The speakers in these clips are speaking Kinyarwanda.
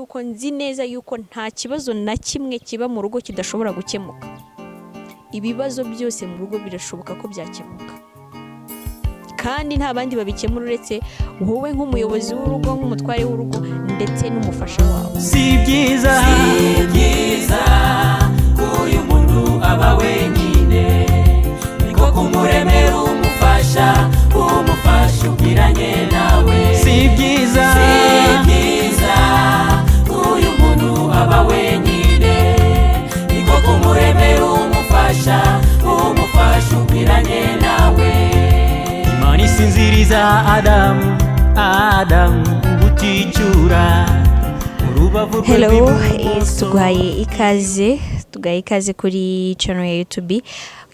Uko nzi neza yuko nta kibazo na kimwe kiba mu rugo kidashobora gukemuka. Ibibazo byose mu rugo birashoboka ko byakemuka, kandi nta bandi babikemura uretse wowe nk'umuyobozi w'urugo, nk'umutware w'urugo ndetse n'umufasha wawe. Si byiza uyu muntu aba wenyine, niko kumuremera umufasha ubwiranye nawe. Si byiza uyu muntu aba wenyine, niko kumuremera umufasha ubwiranye nawe. Imana isinziriza Adamu ubuticura. Hello, tuguhaye ikaze kuri channel ya YouTube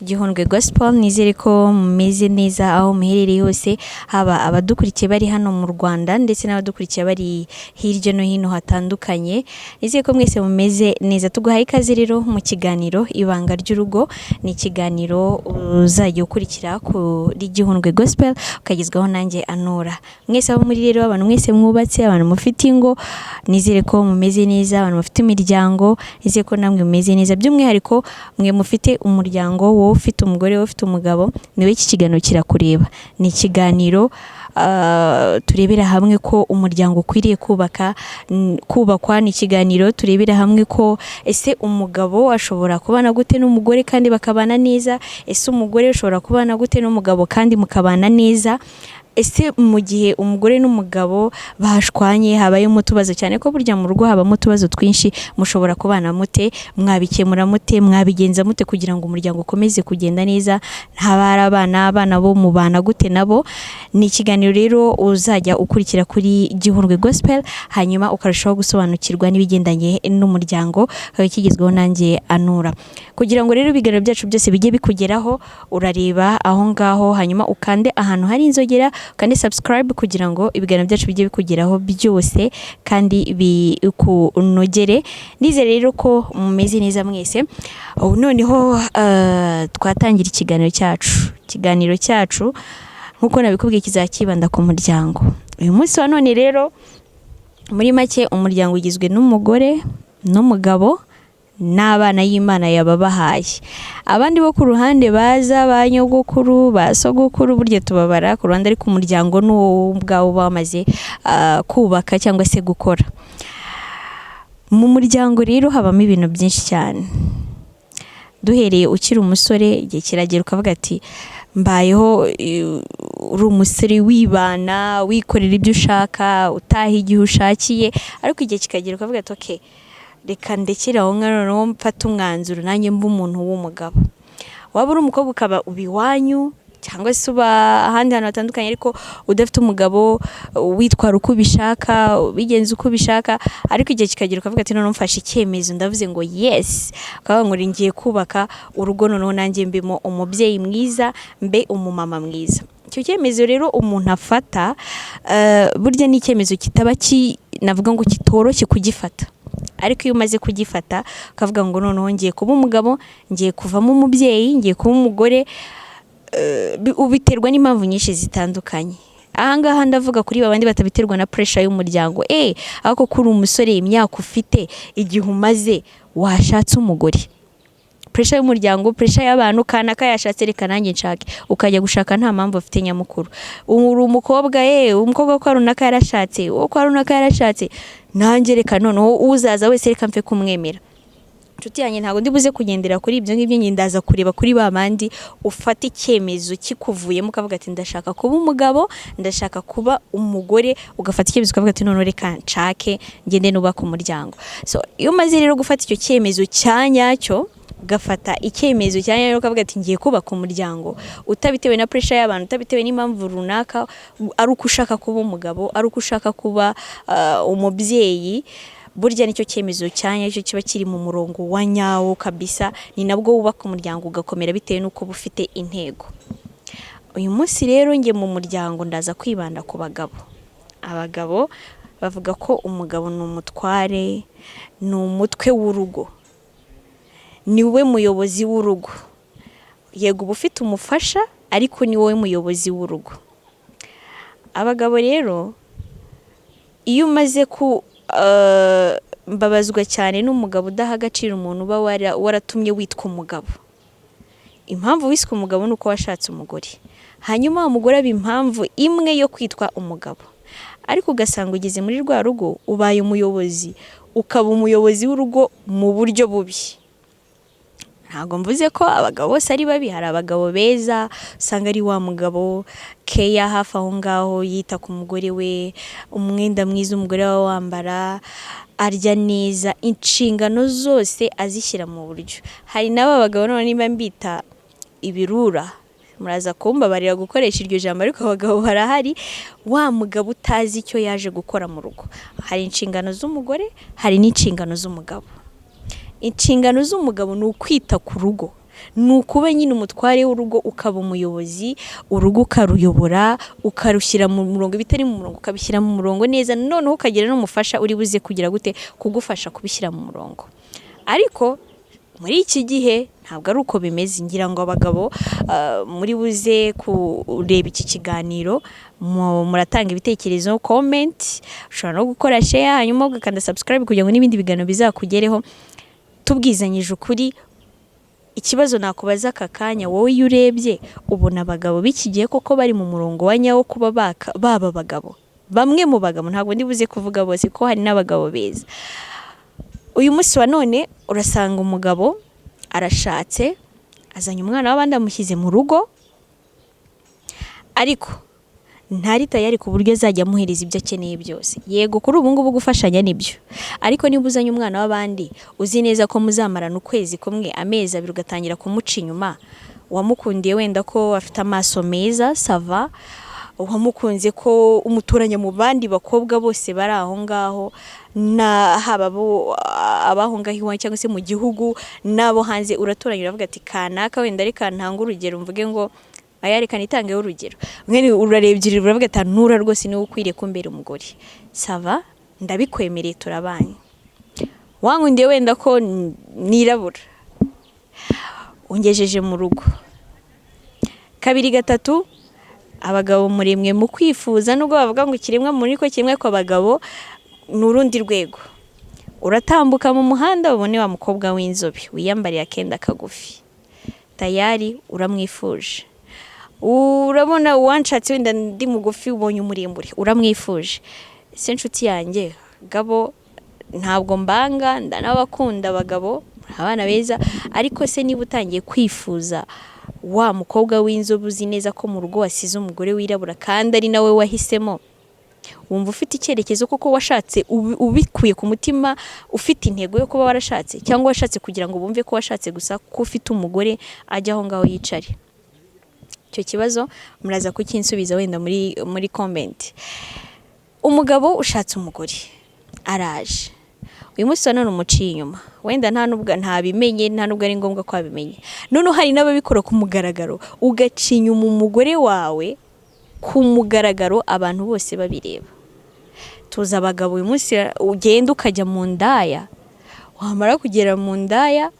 Gihundwe Gospel. Nizere ko mumeze neza aho muherereye hose, haba abadukurikiye bari hano mu Rwanda ndetse n'abadukurikiye bari hirya no hino hatandukanye. Nizere ko mwese mumeze neza. Tuguhaye ikaze rero mu kiganiro Ibanga ry'Urugo. Ni ikiganiro uzajya ukurikira kuri Gihundwe Gospel ukagezwaho nanjye Anora. Mwese abo muri rero, abantu mwese mwubatse, abantu mufite ingo, nizere ko mumeze neza. Abantu mufite imiryango, nizere ko namwe mumeze neza. By'umwihariko mwe mufite umuryango, wowe ufite umugore, wowe ufite umugabo, niwe iki kiganiro kirakureba. Ni ikiganiro turebera hamwe ko umuryango ukwiriye kubakwa. Ni ikiganiro turebera hamwe ko ese umugabo ashobora kubana gute n'umugore kandi bakabana neza, ese umugore ashobora kubana gute n'umugabo kandi mukabana neza. Ese mu gihe umugore n'umugabo bashwanye habayemo utubazo, cyane ko burya mu rugo habamo utubazo twinshi, mushobora kubana mute, mwabikemura mute, mwabigenza mute kugira ngo umuryango ukomeze kugenda neza, habara abana bo mubana gute nabo. Ni ikiganiro rero uzajya ukurikira kuri Gihundwe Gospel, hanyuma ukarushaho gusobanukirwa n'ibigendanye n'umuryango kigezweho nanjye Anura. Kugira ngo rero ibiganiro byacu byose bijye bikugeraho, urareba aho ngaho, hanyuma ukande ahantu hari inzogera, kandi subscribe kugira ngo ibiganiro byacu bijye bikugeraho byose kandi bikunogere. Nizere rero ko mumeze neza mwese. Noneho twatangira ikiganiro cyacu nkuko nabikubwiye kizakibanda ku muryango. Uyu munsi wa none rero muri make umuryango ugizwe n'umugore n'umugabo n'abana y'Imana yababahaye. Abandi bo ku ruhande baza ba nyogokuru, ba sogokuru, burya tubabara ku ruhande, ariko umuryango n'uwo ubwawo bamaze kubaka cyangwa se gukora. Mu muryango rero habamo ibintu byinshi cyane. Duhereye ukiri umusore, igihe kiragera ukavuga ati mbayeho uri umusore wibana, wikorera ibyo ushaka, utaha igihe ushakiye, ariko igihe kikagera ukavuga ati okay, reka ndekere aho noneho mfata umwanzuro nanjye mba umuntu w'umugabo. Waba uri umukobwa ukaba ubiwanyu cyangwa se uba ahandi hantu hatandukanye, ariko udafite umugabo, witwara uko ubishaka, bigenza uko ubishaka, ariko igihe kikagira ukavuga ati noneho mfashe icyemezo, ndavuze ngo yes, ukaba ngo ngiye kubaka urugo, noneho nanjye mbemo umubyeyi mwiza, mbe umumama mwiza. Icyo cyemezo rero umuntu afata burya ni icyemezo kitaba navuga ngo kitoroshye kugifata, ariko iyo umaze kugifata ukavuga ngo noneho ngiye kuba umugabo, ngiye kuvamo umubyeyi, ngiye kuba umugore, ubiterwa n'impamvu nyinshi zitandukanye. Ahangaha ndavuga kuri babandi batabiterwa na pressure y'umuryango. Ako kuri umusore, imyaka ufite, igihe umaze washatse umugore, pressure y'umuryango, pressure y'abantu, kanaka yashatse reka nanjye nshake, ukajya gushaka nta mpamvu ufite nyamukuru. Uri umukobwa, umukobwa ko runaka yarashatse, uwo ko runaka yarashatse, nanjye reka noneho uzaza wese reka mfe kumwemera. Nshuti yanjye, ntabwo ndibuze kugendera kuri ibyo ngibyo, ndaza kureba kuri babandi ufata icyemezo kikuvuyemo ukavuga ati ndashaka kuba umugabo, ndashaka kuba umugore, ugafata icyemezo ukavuga ati none reka nshake ngende nubaka umuryango. So iyo umaze rero gufata icyo cyemezo cyanyacyo, ugafata icyemezo cyanyacyo ukavuga ati ngiye kubaka umuryango, utabitewe na pressure y'abantu, utabitewe n'impamvu runaka, ari uko ushaka kuba umugabo, ari uko ushaka kuba umubyeyi, burya nicyo cyemezo cyanyacyo kiba kiri mu murongo wa nyawo kabisa. Ni nabwo wubaka umuryango ugakomera bitewe n'uko bufite intego. Uyu munsi rero nge mu muryango ndaza kwibanda ku bagabo. Abagabo bavuga ko umugabo ni umutware, ni umutwe w'urugo, ni we muyobozi w'urugo. Yego uba ufite umufasha, ariko ni wowe muyobozi w'urugo. Abagabo rero iyo umaze mbabazwa cyane n'umugabo udaha agaciro umuntu uba waratumye witwa umugabo. Impamvu wiswe umugabo nuko washatse umugore, hanyuma umugore aba impamvu imwe yo kwitwa umugabo, ariko ugasanga ugeze muri rwa rugo ubaye umuyobozi, ukaba umuyobozi w'urugo mu buryo bubi. Ntabwo mvuze ko abagabo bose ari babi, hari abagabo beza usanga ari wa mugabo keya hafi aho ngaho, yita ku mugore we, umwenda mwiza umugore we wambara, arya neza, inshingano zose azishyira mu buryo. Hari n'aba bagabo none niba mbita ibirura, muraza kumbabarira gukoresha iryo jambo, ariko abagabo barahari, wa mugabo utazi icyo yaje gukora mu rugo. Hari inshingano z'umugore, hari n'inshingano z'umugabo. Inshingano z'umugabo ni ukwita ku rugo, ni ukuba nyine umutware w'urugo, ukaba umuyobozi, urugo ukaruyobora, ukarushyira mu murongo, bitari mu murongo ukabishyira mu murongo neza, noneho ukagira n'umufasha uri buze kugira gute kugufasha kubishyira mu murongo. Ariko muri iki gihe ntabwo ari uko bimeze. Ngira ngo abagabo muri buze kureba iki kiganiro muratanga ibitekerezo, comment, ushobora no gukora share, hanyuma ugakanda subscribe kugira ngo n'ibindi biganiro bizakugereho. Tubwizanyije ukuri, ikibazo nakubaza aka kanya, wowe iyo urebye ubona abagabo b'iki gihe koko bari mu murongo wa nyawo kuba baba abagabo? Bamwe mu bagabo, ntabwo ndibuze kuvuga bose, ko hari n'abagabo beza. Uyu munsi wa none urasanga umugabo arashatse, azanye umwana w'abandi amushyize mu rugo, ariko ntari tayari ku buryo azajya amuhereza ibyo akeneye byose. Yego kuri ubu ngubu gufashanya nibyo, ariko niba uzanye umwana w'abandi uzi neza ko muzamarana ukwezi kumwe, amezi abiri, ugatangira kumuca inyuma, wamukundiye wenda ko afite amaso meza sava, wamukunze ko umuturanye mu bandi bakobwa bose bari aho ngaho, na haba abaho ngaho iwawe cyangwa se mu gihugu n'abo hanze, uratoranya uravuga ati kanaka wenda reka ntanga urugero, mvuge ngo reka nitangeho urugero, mwene urarebye uravuga ati ntura rwose niwe ukwiriye kumbera umugore, sava, ndabikwemereye, turabanye. Wankundiye wenda ko nirabura, ungejeje mu rugo, kabiri gatatu, abagabo muremwe mu kwifuza, nubwo bavuga ngo ikiremwa muri ko kimwe, ko abagabo ni urundi rwego. Uratambuka mu muhanda ubone wa mukobwa w'inzobe wiyambariye akenda kagufi, tayari uramwifuje. Urabona uwanshatse wenda ndi mugufi, ubonye umuremure uramwifuje. Se nshuti yanjye, gabo ntabwo mbanga, ndanabakunda abagabo, abana beza, ariko se niba utangiye kwifuza wa mukobwa w'inzobe uzi neza ko mu rugo wasize umugore wirabura kandi ari nawe wahisemo, wumva ufite icyerekezo koko washatse ubikuye ku mutima, ufite intego yo kuba warashatse, cyangwa washatse kugira ngo bumve ko washatse gusa ko ufite umugore ajya aho ngaho yicare? Icyo kibazo muraza kukinsubiza wenda muri comment. Umugabo ushatse umugore araje, uyu munsi none umuciye inyuma, wenda ntabimenye, nta nubwo ari ngombwa ko abimenye. Noneho hari n'ababikora ku mugaragaro, ugaca inyuma umugore wawe ku mugaragaro, abantu bose babireba. Tuzi abagabo uyu munsi ugenda ukajya mu ndaya, wamara kugera mu ndaya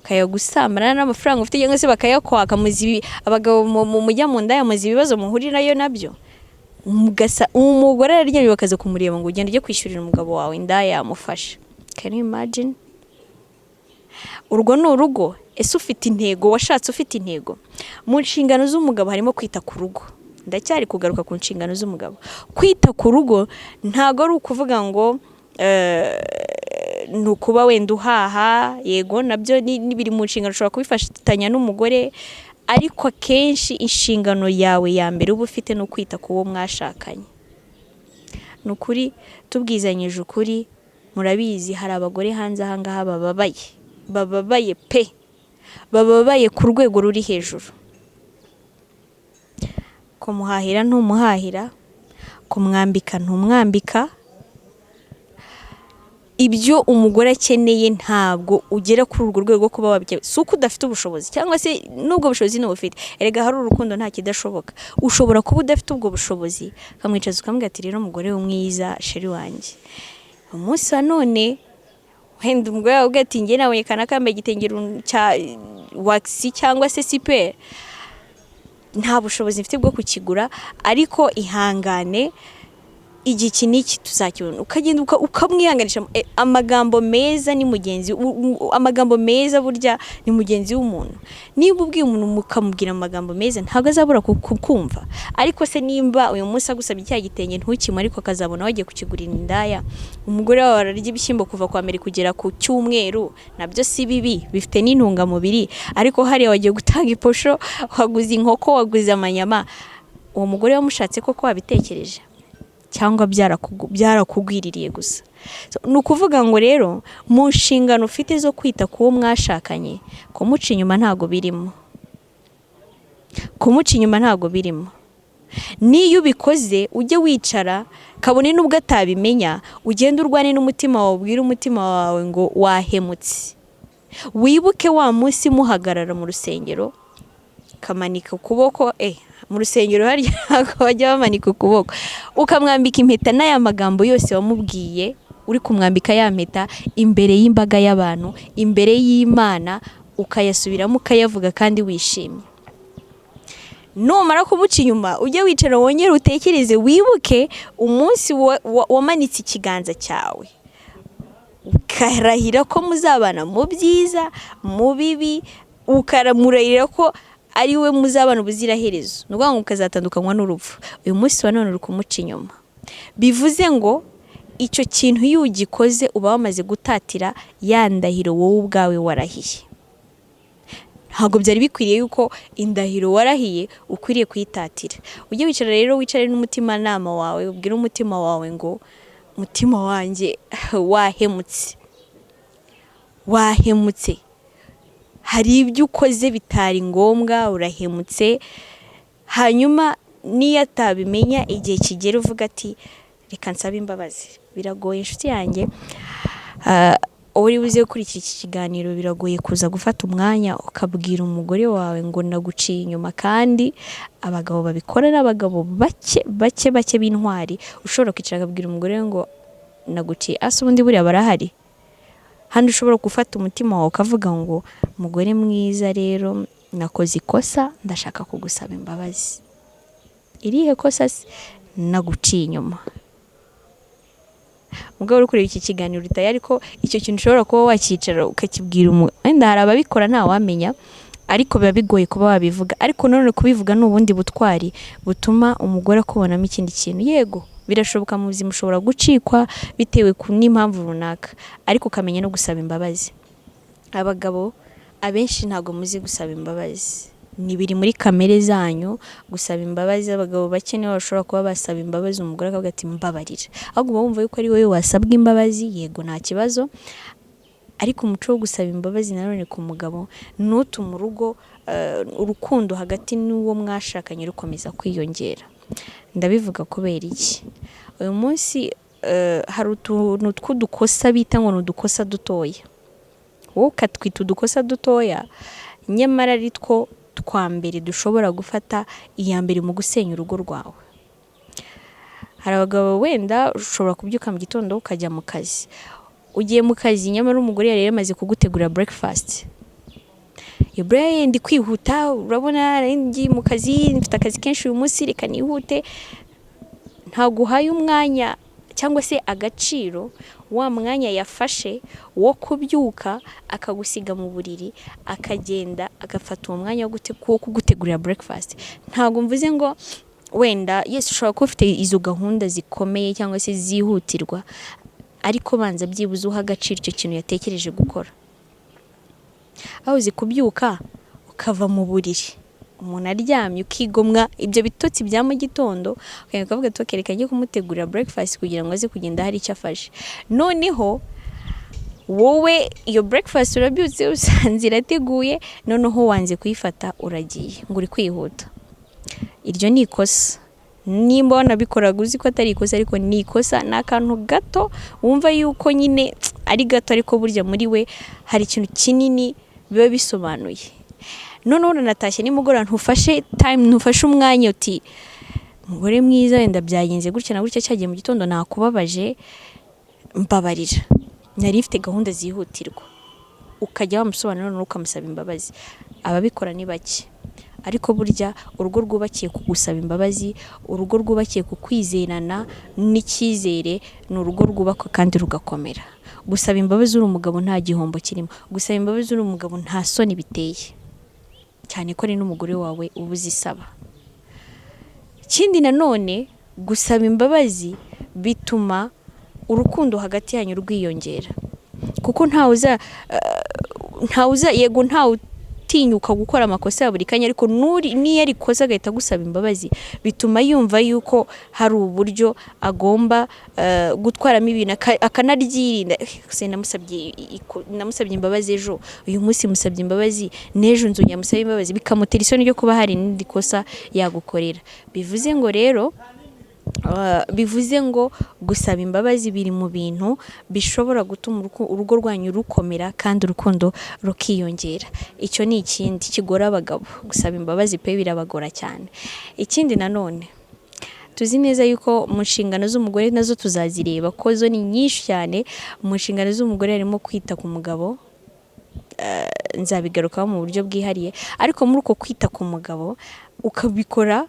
kayagusambana n'amafaranga ufite cyangwa se bakayakwaka. Muzi abagabo mujya mu ndaya, muzi ibibazo muhurirayo nabyo. Umugore araryamye bakaza kumureba ngo ugende ujye kwishyurira umugabo wawe indaya yamufasha. Can you imagine? Urwo ni urugo. Ese ufite intego, washatse ufite intego? Mu nshingano z'umugabo harimo kwita ku rugo. Ndacyari kugaruka ku nshingano z'umugabo. Kwita ku rugo ntago ari ukuvuga ngo nukuba wenda uhaha, yego nabyo nibiri mu nshingano, ushobora kubifatanya n'umugore, ariko akenshi inshingano yawe ya mbere uba ufite no kwita ku wo mwashakanye. Nukuri tubwizanyije ukuri, murabizi hari abagore hanze aha ngaha bababaye pe, bababaye ku rwego ruri hejuru. Kumuhahira ntumuhahira, kumwambika ntumwambika, ibyo umugore akeneye ntabwo ugera kuri urwo rwego kuba wabye. Si uko udafite ubushobozi, cyangwa se nubwo bushobozi n'ubufite, erega hari urukundo nta kidashoboka. Ushobora kuba udafite ubwo bushobozi, kamwicaza ukamubwira ati rero umugore mwiza sheri wanjye, umunsi wa none wenda umugore wawe ugati nge nawe kanakamba igitengero cya wax cyangwa se sipe, nta bushobozi mfite bwo kukigura, ariko ihangane igiki niki tuzakibona, ukagenda ukamwihanganisha. Amagambo meza ni mugenzi, amagambo meza burya ni mugenzi w'umuntu. Niba ubwiye umuntu mukamubwira amagambo meza ntabwo azabura kukumva. Ariko se nimba uyu munsi agusabye icya gitenge ntukimwe, ariko akazabona wagiye kukigurira indaya, umugore wawe ararya ibishyimbo kuva kwa mbere kugera ku cyumweru, nabyo si bibi, bifite n'intungamubiri. Ariko hariya wagiye gutanga iposho, waguze inkoko, waguze amanyama, uwo mugore wamushatse koko wabitekereje cyangwa byarakugwiririye gusa? Ni ukuvuga ngo rero mu nshingano ufite zo kwita ku wo mwashakanye, kumuca inyuma ntago birimo, kumuca inyuma ntago birimo. Niyo ubikoze ujye wicara, kabone n'ubwo atabimenya, ugende urwane n'umutima wawe, ubwire umutima wawe ngo wahemutse. Wibuke wa munsi muhagarara mu rusengero, kamanika ukuboko, mu rusengero harya bajya bamanika ukuboko, ukamwambika impeta n'aya magambo yose wamubwiye, uri kumwambika ya mpeta imbere y'imbaga y'abantu, imbere y'Imana, ukayasubiramo ukayavuga kandi wishimye. Numara kumuca inyuma ujye wicara wongere utekereze, wibuke umunsi wamanitse ikiganza cyawe, ukarahira ko muzabana mu byiza mu bibi, ukaramurahira ko ari we muzabana ubuziraherezo, ni ukuvuga ngo ukazatandukanywa n'urupfu. Uyu munsi wa none uri kumuca inyuma, bivuze ngo icyo kintu iyo ugikoze uba wamaze gutatira ya ndahiro wowe ubwawe warahiye. Ntabwo byari bikwiriye yuko indahiro warahiye ukwiriye kuyitatira. Ujye wicara rero, wicare n'umutima nama wawe, ubwire umutima wawe ngo mutima wanjye wahemutse, wahemutse, hari ibyo ukoze bitari ngombwa, urahemutse. Hanyuma niyo atabimenya, igihe kigera uvuga ati reka nsabe imbabazi. Biragoye inshuti yanjye, uri buze gukurikira iki kiganiro, biragoye kuza gufata umwanya ukabwira umugore wawe ngo naguciye inyuma, kandi abagabo babikora n'abagabo bake b'intwari. Ushobora kwicara akabwira umugore ngo naguciye, ase ubundi buriya barahari. Handi ushobora gufata umutima wawe ukavuga ngo mugore mwiza, rero nakoze ikosa, ndashaka kugusaba imbabazi. Irihe kosa se? Naguciye inyuma. Mugabo uri kureba iki kiganiro utaye, ariko icyo kintu ushobora kuba wakicara ukakibwira wenda hari ababikora nta wamenya, ariko biba bigoye kuba wabivuga. Ariko none kubivuga ni ubundi butwari butuma umugore akubonamo ikindi kintu. Yego birashoboka mu buzima ushobora gucikwa bitewe n'impamvu runaka, ariko ukamenya no gusaba imbabazi. Abagabo abenshi ntago muzi gusaba imbabazi, ni biri muri kamere zanyu gusaba imbabazi. Abagabo bake nibo bashobora kuba basaba imbabazi umugore akavuga ati mbabarira, ahubwo bumva yuko ari wowe wasabwa imbabazi. Yego nta kibazo, ariko umuco wo gusaba imbabazi nanone ku mugabo n'utuma urukundo hagati n'uwo mwashakanye rukomeza kwiyongera. Ndabivuga kubera iki? Uyu munsi hari utuntu tw'udukosa bita ngo ni udukosa dutoya, wowe ukatwita udukosa dutoya, nyamara ari two twa mbere dushobora gufata iya mbere mu gusenya urugo rwawe. Hari abagabo wenda ushobora kubyuka mu gitondo ukajya mu kazi, ugiye mu kazi nyamara umugore yari yamaze kugutegurira breakfast. Iyo ndi kwihuta, urabona ngiye mu kazi, mfite akazi kenshi uyu munsi, reka nihute. Ntabwo uhaye umwanya cyangwa se agaciro wa mwanya yafashe wo kubyuka akagusiga mu buriri, akagenda agafata uwo mwanya wo kugutegurira breakfast. Ntabwo mvuze ngo wenda yes ushobora kuba ufite izo gahunda zikomeye cyangwa se zihutirwa, ariko banza byibuze uha agaciro icyo kintu yatekereje gukora. Aho uzi kubyuka ukava mu buriri, umuntu aryamye, ukigomwa ibyo bitotsi bya mu gitondo, ukavuga ati reka njye kumutegurira breakfast kugira ngo aze kugenda hari icyo afashe. Noneho wowe iyo breakfast urabyutse usanze irateguye, noneho wanze kuyifata, uragiye ngo uri kwihuta. Iryo ni ikosa. Nimba wanabikoraga uzi ko atari ikosa, ariko ni ikosa. Ni akantu gato wumva yuko nyine ari gato, ariko burya muri we hari ikintu kinini biba bisobanuye. Noneho uranatashye nimugoroba, ntufashe time, ntufashe umwanya uti mugore mwiza, wenda byagenze gutya na gutya, cyagiye mu gitondo nakubabaje, mbabarira, nari mfite gahunda zihutirwa. Ukajya wamusobanurira n'ukamusaba imbabazi. Ababikora ni bake. ariko burya urugo rwubakiye ku gusaba imbabazi, urugo rwubakiye ku kwizerana n'icyizere, ni urugo rwubakwa kandi rugakomera. Gusaba imbabazi uri umugabo nta gihombo kirimo, gusaba imbabazi uri umugabo nta soni biteye, cyane ko ari n'umugore wawe uba uzisaba. Ikindi nanone, gusaba imbabazi bituma urukundo hagati yanyu rwiyongera, kuko ntawuza yego ntawutinyuka gukora amakosa ya buri kanya, ariko niyo arikoze agahita gusaba imbabazi bituma yumva yuko hari uburyo agomba gutwaramo ibintu akanaryirinda. namusabye imbabazi ejo, uyu munsi musabye imbabazi, n'ejo nzongera musabe imbabazi, bikamutera isoni ryo kuba hari n'indi kosa yagukorera. Bivuze ngo gusaba imbabazi biri mu bintu bishobora gutuma urugo rwanyu rukomera kandi urukundo rukiyongera. Icyo ni ikindi kigora abagabo, gusaba imbabazi pe birabagora cyane. Ikindi nanone, tuzi neza yuko mu nshingano z'umugore nazo tuzazireba ko zo ni nyinshi cyane. Mu nshingano z'umugore harimo kwita ku mugabo, nzabigarukaho mu buryo bwihariye, ariko muri uko kwita ku mugabo ukabikora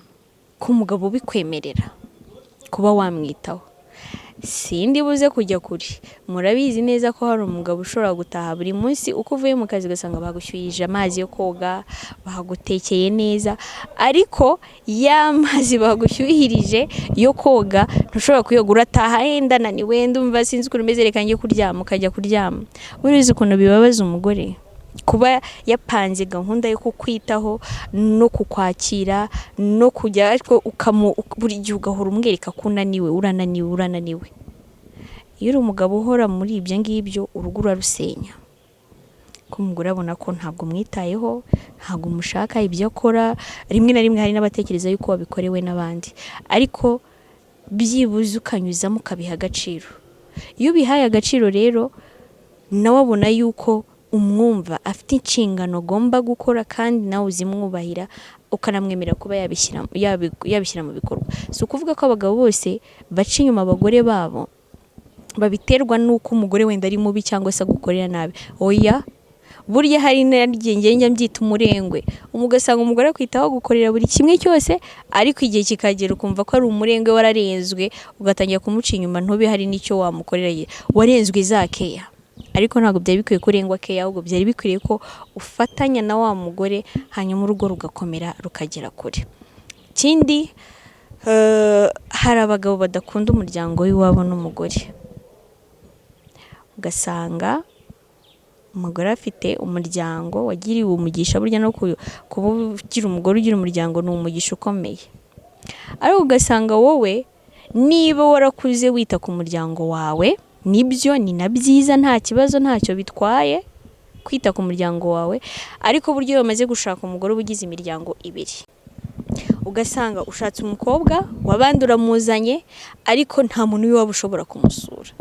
ku mugabo bikwemerera kuba wamwitaho. Sindi buze kujya kure, murabizi neza ko hari umugabo ushobora gutaha buri munsi uko uvuye mu kazi ugasanga bagushyuhirije amazi yo koga, bagutekeye neza, ariko ya mazi bagushyuhirije yo koga ntushobora kuyoga, urataha yenda naniwe, ndumva sinzi ukuntu umeze, reka njye kuryama, ukajya kuryama. Urizi ukuntu bibabaza umugore kuba yapanze gahunda yo kukwitaho no kukwakira no kujya, ariko buri gihe ugahora umwereka ko urananiwe. Iyo uri umugabo uhora muri ibyo ngibyo, urugo urarusenya, ko umugore abona ko ntabwo mwitayeho, ntabwo mushaka ibyo akora. Rimwe na rimwe hari n'abatekereza yuko wabikorewe n'abandi, ariko byibuze ukanyuzamo ukabiha agaciro. Iyo ubihaye agaciro rero, nawe abona yuko umwumva, afite inshingano agomba gukora kandi nawe uzimwubahira, ukanamwemera kuba yabishyira mu bikorwa. Si ukuvuga ko abagabo bose baca inyuma abagore babo babiterwa n'uko umugore wenda ari mubi cyangwa se agukorera nabi. Oya, burya hari n'igihe njya mbyita umurengwe, ugasanga umugore akwitaho gukorera buri kimwe cyose, ariko igihe kikagera ukumva ko ari umurengwe wararenzwe, ugatangira kumuca inyuma, ntube hari n'icyo wamukorera, warenzwe za keya. Ariko ntabwo byari bikwiye kurengwa keya, ahubwo byari bikwiriye ko ufatanya na wa mugore, hanyuma urugo rugakomera rukagera kure. Ikindi, hari abagabo badakunda umuryango w'iwabo n'umugore, ugasanga umugore afite umuryango wagiriwe umugisha. Burya no kuba ugira umugore ugira umuryango ni umugisha ukomeye, ariko ugasanga wowe niba warakuze wita ku muryango wawe, nibyo ni na byiza, nta kibazo, ntacyo bitwaye kwita ku muryango wawe, ariko buryo bamaze gushaka umugore uba ugize imiryango ibiri, ugasanga ushatse umukobwa wabandi uramuzanye, ariko nta muntu w'iwabo ushobora kumusura.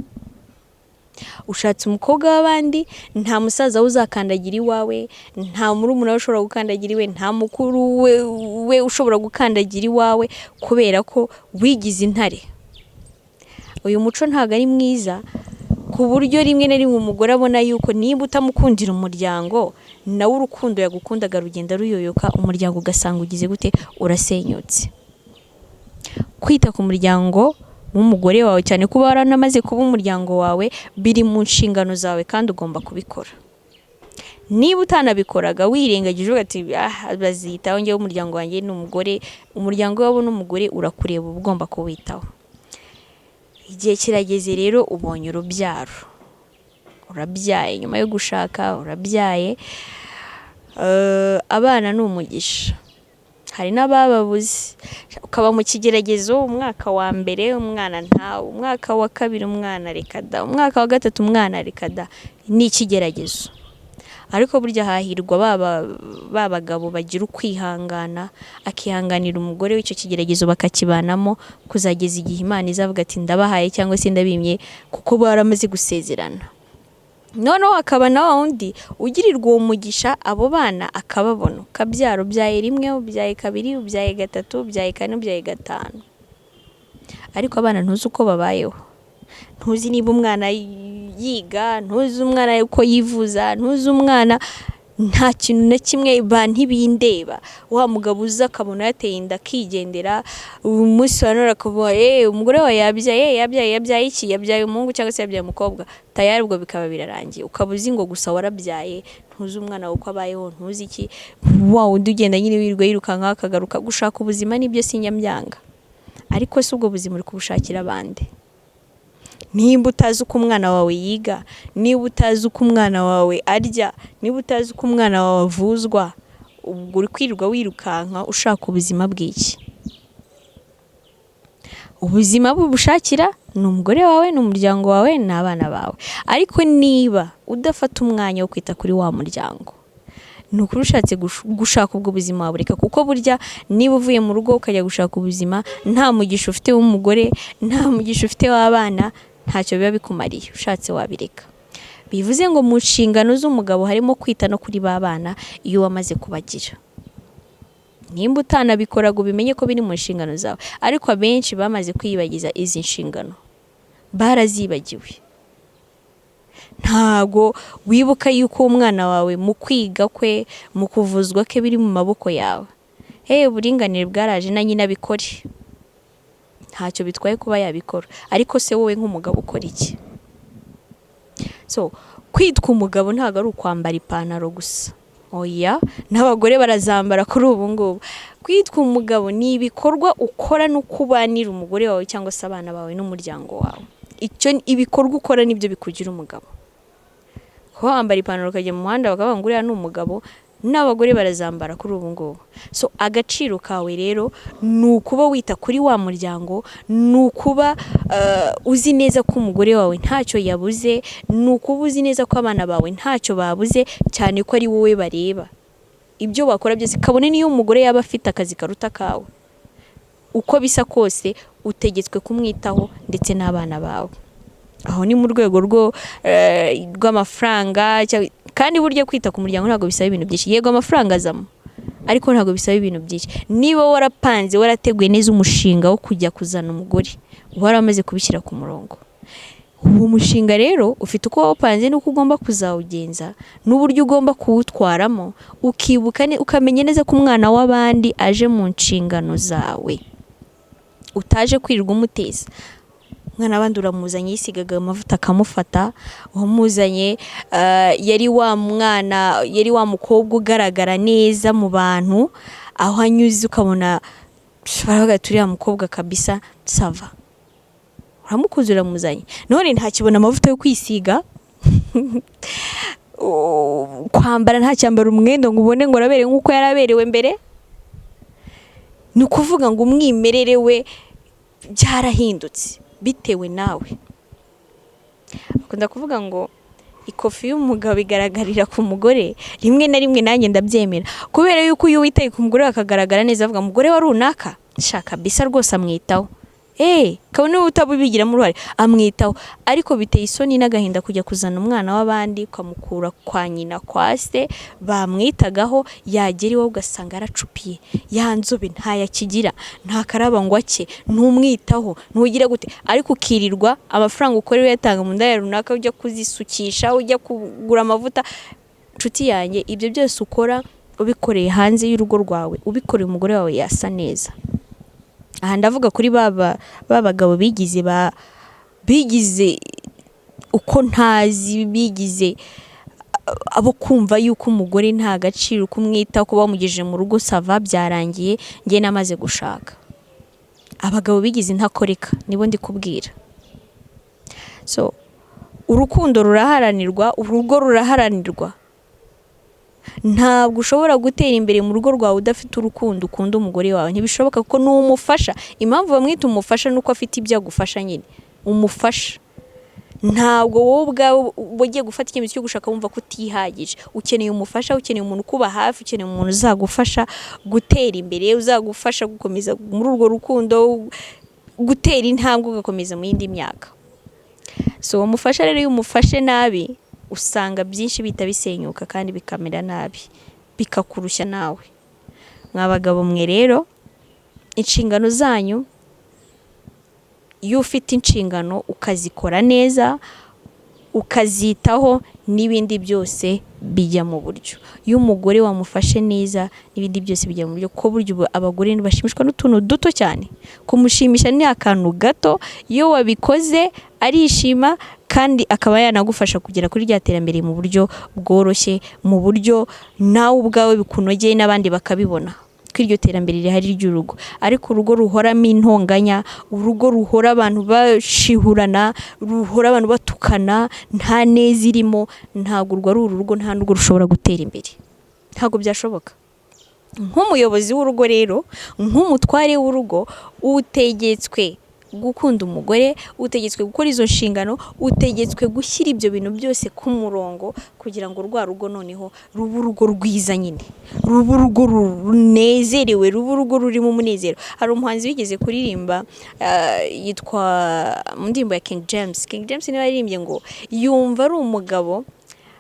Ushatse umukobwa w'abandi, nta musaza we uzakandagira iwawe, nta murumuna we ushobora gukandagira iwe, nta mukuru we ushobora gukandagira iwawe, kubera ko wigize intare. Uyu muco ntabwo ari mwiza, ku buryo rimwe na rimwe umugore abona yuko niba utamukundira umuryango, nawe urukundo yagukundaga rugenda ruyoyoka, umuryango ugasanga ugize gute, urasenyutse. Kwita ku muryango w'umugore wawe, cyane kuba waranamaze kuba umuryango wawe, biri mu nshingano zawe kandi ugomba kubikora. Niba utanabikoraga wirengagije ugati bazitaho, njyewe umuryango wanjye ni umugore, umuryango wabo n'umugore urakureba, uba ugomba kuwitaho. Igihe kirageze rero, ubonye urubyaro, urabyaye, nyuma yo gushaka urabyaye, abana ni umugisha. Hari n'abababuze, ukaba mu kigeragezo, umwaka wa mbere umwana ntawe, umwaka wa kabiri umwana reka da, umwaka wa gatatu umwana reka da, ni ikigeragezo. Ariko burya hahirwa ba bagabo bagira ukwihangana, akihanganira umugore w'icyo kigeragezo bakakibanamo, kuzageza igihe Imana izavuga ati ndabahaye cyangwa se ndabimye, kuko baramaze gusezerana. Noneho hakaba na wundi ugirirwa uwo mugisha, abo bana akababona, ukabyara, ubyaye rimwe, ubyaye kabiri, ubyaye gatatu, ubyaye kane, ubyaye gatanu, ariko abana ntuzi uko babayeho, ntuzi niba umwana yiga, ntuzi umwana uko yivuza, ntuzi umwana nta kintu na kimwe ntibindeba. Wa mugabo uza akabona yateye inda akigendera, umunsi wa none akavuga umugore wawe yabyaye iki, yabyaye umuhungu cyangwa se yabyaye umukobwa, tayari ubwo bikaba birarangiye. Ukaba uzi ngo gusa warabyaye, ntuzi umwana wawe uko abayeho, ntuzi iki. Wa undi ugenda nyine wirirwa yirukanka akagaruka gushaka ubuzima, nibyo sinyamyanga, ariko si ubwo buzima uri kubushakira abandi. Niba utazi uko umwana wawe yiga, niba utazi uko umwana wawe arya, niba utazi uko umwana wawe avuzwa, ubwo uri kwirirwa wirukanka ushaka ubuzima bw'iki? Ubuzima bubushakira ni umugore wawe, ni umuryango wawe, ni abana bawe. Ariko niba udafata umwanya wo kwita kuri wa muryango, ni ukuri ushatse gushaka ubwo buzima wabureka, kuko burya niba uvuye mu rugo ukajya gushaka ubuzima nta mugisha ufite w'umugore, nta mugisha ufite w'abana, ntacyo biba bikumariye, ushatse wabireka. Bivuze ngo mu nshingano z'umugabo harimo kwita no kuri ba bana iyo wamaze kubagira. Nimba utanabikora ngo ubimenye ko biri mu nshingano zawe, ariko abenshi bamaze kwiyibagiza izi nshingano, barazibagiwe. Ntago wibuka yuko umwana wawe mu kwiga kwe, mu kuvuzwa ke biri mu maboko yawe. Uburinganire bwaraje na nyina bikore, ntacyo bitwaye kuba yabikora, ariko se wowe nk'umugabo ukora iki? So kwitwa umugabo ntago ari ukwambara ipantaro gusa, oya, n'abagore barazambara kuri ubu ngubu. Kwitwa umugabo ni ibikorwa ukora no kubanira umugore wawe cyangwa se abana bawe n'umuryango wawe. Icyo ibikorwa ukora nibyo bikugira umugabo. Ko wambara ipantaro ukajya mu muhanda bakavuga ngo uriya ni umugabo, n'abagore barazambara kuri ubu ngubu. So agaciro kawe rero ni ukuba wita kuri wa muryango, ni ukuba uzi neza ko umugore wawe ntacyo yabuze, ni ukuba uzi neza ko abana bawe ntacyo babuze, cyane ko ari wowe bareba. Ibyo wakora byose, kabone niyo umugore yaba afite akazi karuta kawe, uko bisa kose utegetswe kumwitaho ndetse n'abana bawe. Aho ni mu rwego rw'amafaranga, kandi burya kwita ku muryango ntabwo bisaba ibintu byinshi. Yego amafaranga azamo, ariko ntabwo bisaba ibintu byinshi. Niba warapanze, warateguye neza umushinga wo kujya kuzana umugore, waramaze kubishyira ku murongo, uwo mushinga rero ufite uko wapanze n'uko ugomba kuzawugenza, n'uburyo ugomba kuwutwaramo, ukibuka ukamenya neza ko umwana w'abandi aje mu nshingano zawe, utaje kwirirwa umuteza. Umwana abandi uramuzanye yisigaga amavuta akamufata, wamuzanye yari wa mwana, yari wa mukobwa ugaragara neza mu bantu, aho anyuze ukabona baravuga turiya mukobwa kabisa sava, uramukuze uramuzanye, none ntakibona amavuta yo kwisiga, kwambara ntacyambara umwenda ngo ubone ngo arabere nk'uko yaraberewe mbere. Ni ukuvuga ngo umwimerere we byarahindutse bitewe nawe. Bakunda kuvuga ngo ikofi y'umugabo igaragarira ku mugore, rimwe na rimwe nanjye ndabyemera, kubera yuko iyo witaye ku mugore akagaragara neza, avuga umugore wa runaka shaka bisa rwose amwitaho, kabone utabigiramo uruhare amwitaho. Ariko biteye isoni n'agahinda kujya kuzana umwana w'abandi ukamukura kwa nyina kwa se bamwitagaho, yagera iwawe ugasanga aracupiye, yanzobe ntayakigira, nta karaba ngo ake, ntumwitaho, ntugira gute, ariko ukirirwa amafaranga ukorera yatanga mu ndaya runaka, ujya kuzisukisha, ujya kugura amavuta. Nshuti yanjye, ibyo byose ukora ubikoreye hanze y'urugo rwawe, ubikoreye umugore wawe yasa neza. Aha ndavuga kuri babagabo bigize uko ntazi, bigize abo kumva yuko umugore nta gaciro kumwita, ko bamugejeje mu rugo sava byarangiye ngiye namaze gushaka. Abagabo bigize intakoreka nibo ndi kubwira. So urukundo ruraharanirwa, urugo ruraharanirwa. Ntabwo ushobora gutera imbere mu rugo rwawe udafite urukundo ukunda umugore wawe, ntibishoboka, kuko n'umufasha. Impamvu bamwita umufasha nuko afite ibyo agufasha nyine, umufasha. Ntabwo wowe ubwawe ugiye gufata icyemezo cyo gushaka wumva ko utihagije, ukeneye umufasha, ukeneye umuntu kuba hafi, ukeneye umuntu uzagufasha gutera imbere, uzagufasha gukomeza muri urwo rukundo, gutera intambwe ugakomeza mu yindi myaka. So umufasha rero iyo umufashe nabi, usanga byinshi bita bisenyuka kandi bikamera nabi, bikakurushya nawe. Mwabagabo mwe rero, inshingano zanyu, iyo ufite inshingano ukazikora neza, ukazitaho, n'ibindi byose bijya mu buryo. Iyo umugore wamufashe neza n'ibindi byose bijya mu buryo, ko buryo abagore bashimishwa n'utuntu duto cyane. Kumushimisha ni akantu gato, iyo wabikoze arishima kandi akaba yanagufasha kugera kuri rya terambere mu buryo bworoshye, mu buryo nawe ubwawe bikunogeye n'abandi bakabibona ko iryo terambere rihari ry'urugo. Ariko urugo ruhoramo intonganya, urugo ruhora abantu bashihurana, ruhora abantu batukana, nta neza irimo, ntabwo urwo ari urugo, nta n'urwo rushobora gutera imbere, ntabwo byashoboka. Nk'umuyobozi w'urugo rero, nk'umutware w'urugo, utegetswe gukunda umugore, utegetswe gukora izo nshingano, utegetswe gushyira ibyo bintu byose ku murongo kugira ngo rwa rugo noneho rube urugo rwiza nyine, rube urugo runezerewe, rube urugo rurimo umunezero. Hari umuhanzi wigeze kuririmba yitwa mu ndirimbo ya King James niwe yaririmbye ngo yumva ari umugabo,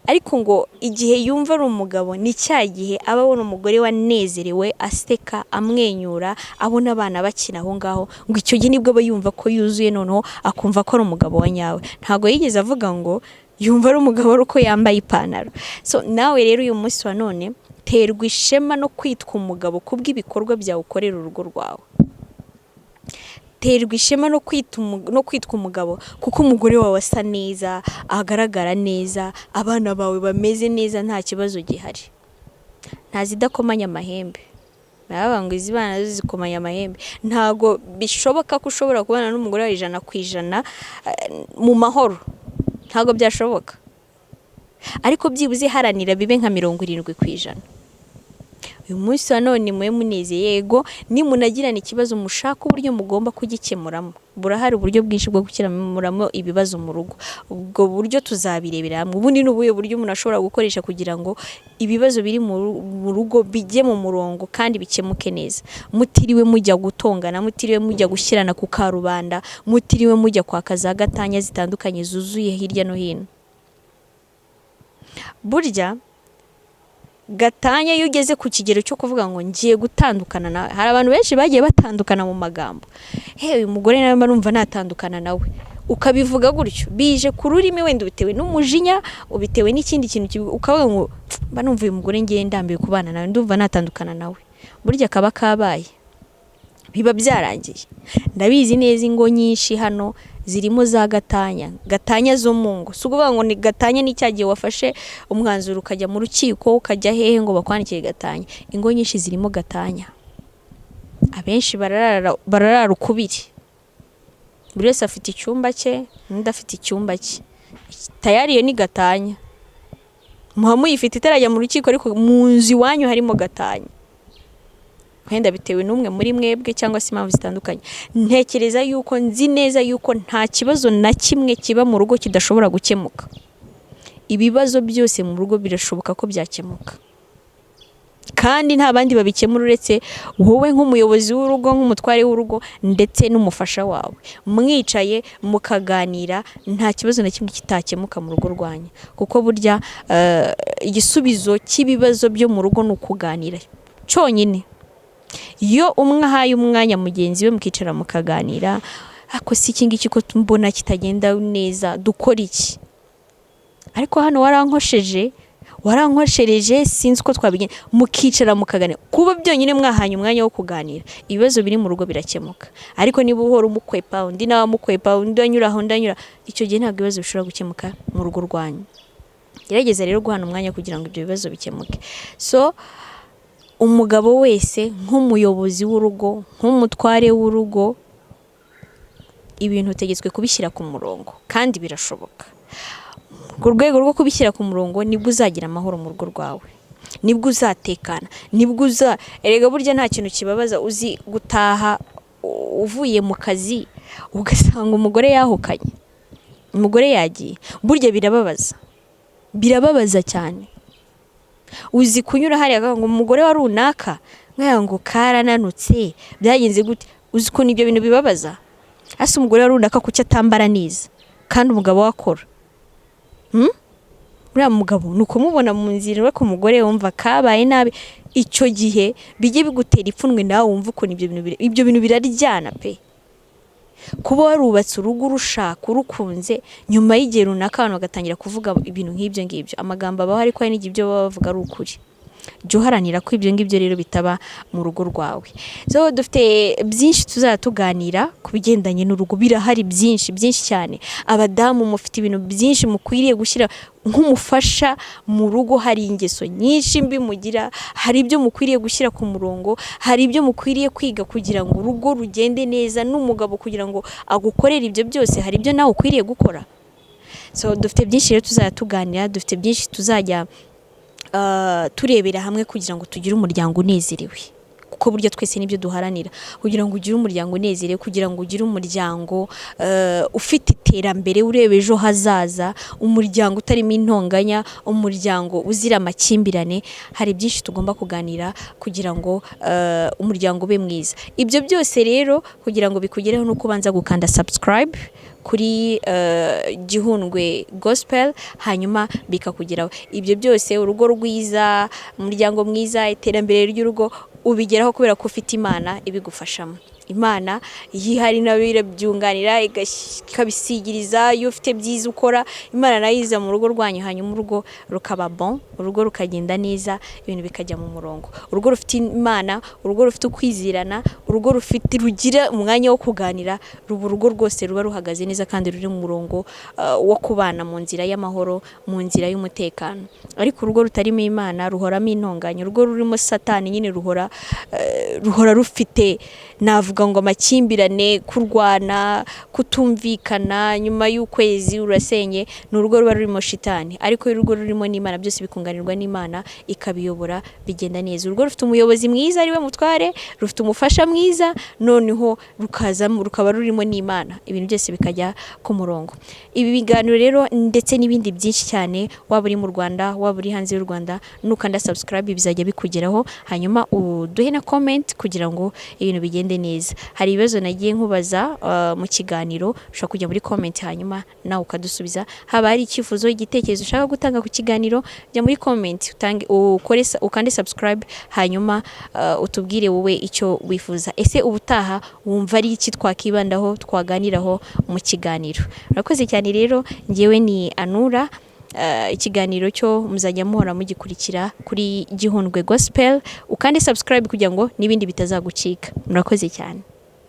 ariko ngo igihe yumva ari umugabo ni cya gihe aba abona umugore wanezerewe, aseka, amwenyura, abona abana bakina aho ngaho, ngo icyo gihe nibwo aba yumva ko yuzuye, noneho akumva ko ari umugabo wa nyawe. Ntabwo yigeze avuga ngo yumva ari umugabo ari uko yambaye ipantaro. So nawe rero uyu munsi wa none terwa ishema no kwitwa umugabo kubw'ibikorwa byawe ukorera urugo rwawe. Terwa ishema no kwitwa umugabo kuko umugore wawe asa neza, agaragara neza, abana bawe bameze neza, nta kibazo gihari, nta zidakomanya amahembe. Baba ngo izi bana zikomanya amahembe. Ntago bishoboka ko ushobora kubana n'umugore wawe 100% mu mahoro, ntago byashoboka. Ariko byibuze haranira bibe nka 70%. Uyu munsi wa none mwe muneze yego, nimunagirana ikibazo mushaka uburyo mugomba kugikemuramo. Burahari uburyo bwinshi bwo gukemuramo ibibazo mu rugo. Ubwo buryo tuzabirebera hamwe. Ubundi n'ubuye buryo umuntu ashobora gukoresha kugira ngo ibibazo biri mu rugo bijye mu murongo kandi bikemuke neza. Mutiriwe mujya gutongana, mutiriwe mujya gushyirana ku karubanda, mutiriwe mujya kwaka za gatanya zitandukanye zuzuye hirya no hino. Burya gatanya iyo ugeze ku kigero cyo kuvuga ngo ngiye gutandukana nawe, hari abantu benshi bagiye batandukana mu magambo. Uyu mugore nawe mba natandukana nawe, ukabivuga gutyo, bije ku rurimi wenda bitewe n'umujinya, ubitewe n'ikindi kintu, ukavuga ngo mba numva uyu mugore ngiye ndambiye kubana nawe, ndumva natandukana nawe. Burya kaba kabaye, biba byarangiye. Ndabizi neza ingo nyinshi hano zirimo za gatanya zo mu ngo. Si ukuvuga ngo ni gatanya n'icyagiye wafashe umwanzuro ukajya mu rukiko, ukajya hehe ngo bakwandikire gatanya. Ingo nyinshi zirimo gatanya, abenshi bararara ukubiri, buri wese afite icyumba cye, undi afite icyumba cye, tayari iyo ni gatanya. Muha muyifite itarajya mu rukiko, ariko mu nzu iwanyu harimo gatanya, wenda bitewe n'umwe muri mwebwe cyangwa se impamvu zitandukanye. Ntekereza yuko nzi neza yuko nta kibazo na kimwe kiba mu rugo kidashobora gukemuka. Ibibazo byose mu rugo birashoboka ko byakemuka, kandi nta bandi babikemura uretse wowe nk'umuyobozi w'urugo, nk'umutware w'urugo ndetse n'umufasha wawe. Mwicaye mukaganira, nta kibazo na kimwe kitakemuka mu rugo rwanyu, kuko burya igisubizo cy'ibibazo byo mu rugo ni ukuganira cyonyine. Iyo umwe ahaye umwanya mugenzi we mukicara mukaganira, ako si iki ngiki ko mbona kitagenda neza, dukora iki? Ariko hano warankoshereje sinzi uko twabigenda, mukicara mukaganira. Kuba byonyine mwahanye umwanya wo kuganira, ibibazo biri mu rugo birakemuka. Ariko niba uhora umukwepa, undi nawe amukwepa, undi anyura aho ndanyura, icyo gihe ntabwo ibibazo bishobora gukemuka mu rugo rwanyu. Gerageza rero guhana umwanya kugira ngo ibyo bibazo bikemuke. So umugabo wese nk'umuyobozi w'urugo, nk'umutware w'urugo, ibintu utegetswe kubishyira ku murongo kandi birashoboka. Ku rwego rwo kubishyira ku murongo nibwo uzagira amahoro mu rugo rwawe, nibwo uzatekana, nibwo erega burya nta kintu kibabaza uzi gutaha uvuye mu kazi ugasanga umugore yahukanye, umugore yagiye. Burya birababaza cyane. Uzi kunyura hariya ngo umugore wa runaka nkaya ngo karananutse byagenze gute, uzi ko nibyo bintu bibabaza. Ase umugore wa runaka kuki atambara neza kandi umugabo wakora, uriya mugabo nuko mubona mu nzira ko umugore wumva kabaye nabi, icyo gihe bijye bigutera ipfunwe nawe wumva uko ibyo bintu biraryana pe. kuba warubatse urugo urushaka urukunze nyuma y'igihe runaka abantu bagatangira kuvuga ibintu nk'ibyo ngibyo, amagambo abaho ariko hari n'igihe ibyo baba bavuga ari ukuri. Jya uharanira ko ibyo ngibyo rero bitaba mu rugo rwawe. So dufite byinshi tuzatuganira ku bigendanye n'urugo, birahari byinshi cyane. Abadamu mufite ibintu byinshi mukwiriye gushyira nk'umufasha mu rugo, hari ingeso nyinshi mbi mugira, hari ibyo mukwiriye gushyira ku murongo, hari ibyo mukwiriye kwiga kugira ngo urugo rugende neza, n'umugabo kugira ngo agukorere ibyo byose hari ibyo nawe ukwiriye gukora. So dufite byinshi rero tuzatuganira, dufite byinshi tuzajya turebera hamwe kugira ngo tugire umuryango unezerewe, kuko burya twese nibyo duharanira, kugira ngo ugire umuryango unezerewe, kugira ngo ugire umuryango ufite iterambere ureba ejo hazaza, umuryango utarimo intonganya, umuryango uzira amakimbirane. Hari byinshi tugomba kuganira kugira ngo umuryango ube mwiza. Ibyo byose rero kugira ngo bikugereho nuko ubanza gukanda subscribe kuri Gihundwe Gospel, hanyuma bikakugeraho. Ibyo byose urugo rwiza, umuryango mwiza, iterambere ry'urugo ubigeraho kubera ko ufite Imana ibigufashamo. Imana yihari nabire byunganira ikabisigiriza, iyo ufite byiza ukora Imana nayiza mu rugo rwanyu, hanyuma urugo rukaba bon, urugo rukagenda neza, ibintu bikajya mu murongo. Urugo rufite Imana, urugo rufite ukwizirana, urugo rufite rugira umwanya wo kuganira, urugo rwose ruba ruhagaze neza kandi ruri mu murongo wo kubana mu nzira y'amahoro, mu nzira y'umutekano. Ariko urugo rutarimo Imana ruhoramo intonganya, urugo rurimo Satani nyine ruhora rufite navuga ngo amakimbirane, kurwana, kutumvikana, nyuma y'ukwezi urasenye, n'urugo ruba rurimo shitani. Ariko urugo rurimo n'Imana byose bikunganirwa n'Imana ikabiyobora, bigenda neza. Urugo rufite umuyobozi mwiza ariwe mutware, rufite umufasha mwiza, noneho rukaba rurimo n'Imana, ibintu byose bikajya ku murongo. Ibi biganiro rero ndetse n'ibindi byinshi cyane, waba uri mu Rwanda, waba uri hanze y'u Rwanda, nukanda subscribe bizajya bikugeraho, hanyuma uduhe na comment kugira ngo ibintu bigende neza. Hari ibibazo nagiye nkubaza mu kiganiro, ushobora kujya muri comment hanyuma nawe ukadusubiza. Haba hari icyifuzo, igitekerezo ushaka gutanga ku kiganiro, jya muri comment ukande subscribe, hanyuma utubwire wowe icyo wifuza. Ese ubutaha wumva ari iki twakibandaho, twaganiraho mu kiganiro? Urakoze cyane rero, ngewe ni Anura. Ikiganiro cyo muzajya muhora mugikurikira kuri Gihundwe Gospel, ukande subscribe kugira ngo n'ibindi bitazagucika. Murakoze cyane.